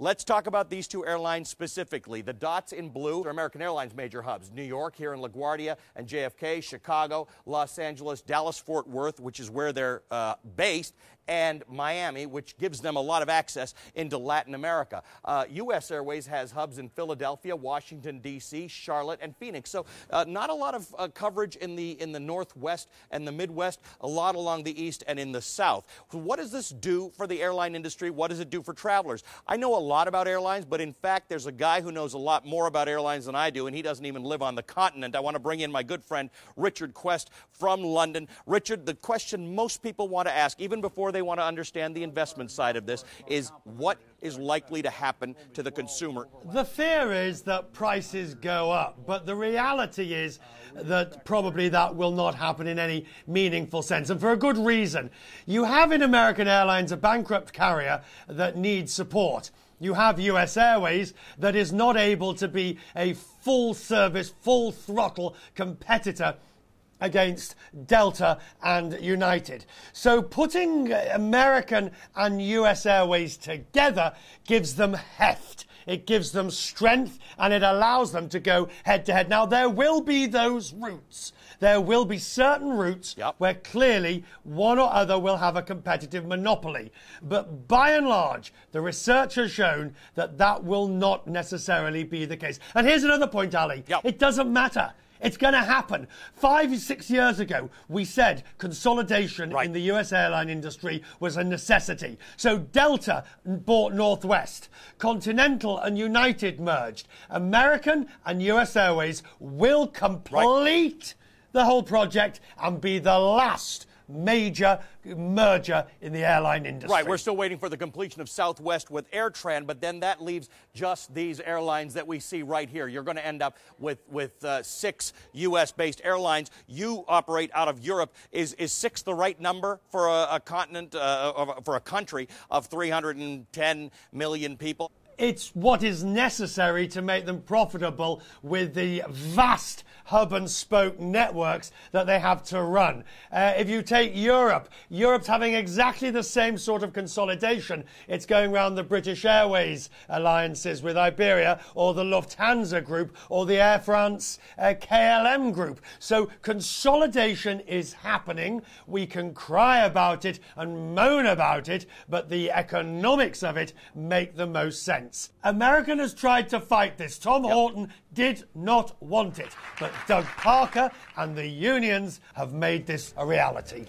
Let's talk about these two airlines specifically. The dots in blue are American Airlines major hubs. New York, here in LaGuardia and JFK, Chicago, Los Angeles, Dallas-Fort Worth, which is where they're based, and Miami, which gives them a lot of access into Latin America. US Airways has hubs in Philadelphia, Washington, D.C., Charlotte, and Phoenix. So not a lot of coverage in the Northwest and the Midwest, a lot along the East and in the South. What does this do for the airline industry? What does it do for travelers? I know a lot about airlines, but in fact, there's a guy who knows a lot more about airlines than I do, and he doesn't even live on the continent. I want to bring in my good friend, Richard Quest from London. Richard, the question most people want to ask, even before they want to understand the investment side of this, is what is likely to happen to the consumer? The fear is that prices go up, but the reality is that probably that will not happen in any meaningful sense, and for a good reason. You have in American Airlines a bankrupt carrier that needs support. You have US Airways that is not able to be a full-service, full-throttle competitor against Delta and United. So putting American and US Airways together gives them heft. It gives them strength, and it allows them to go head-to-head. Now, there will be those routes. There will be certain routes where clearly one or other will have a competitive monopoly. But by and large, the research has shown that that will not necessarily be the case. And here's another point, Ali. It doesn't matter. It's going to happen. 5 or 6 years ago, we said consolidation in the US airline industry was a necessity. So Delta bought Northwest. Continental and United merged. American and US Airways will complete the whole project and be the last major merger in the airline industry. Right, we're still waiting for the completion of Southwest with AirTran, but then that leaves just these airlines that we see right here. You're going to end up with 6 U.S.-based airlines. You operate out of Europe. Is 6 the right number for a continent, for a country of 310 million people? It's what is necessary to make them profitable with the vast hub and spoke networks that they have to run. If you take Europe, Europe's having exactly the same sort of consolidation. It's going around the British Airways alliances with Iberia, or the Lufthansa group, or the Air France KLM group. So consolidation is happening. We can cry about it and moan about it, but the economics of it make the most sense. American has tried to fight this. Tom Horton did not want it, but Doug Parker and the unions have made this a reality.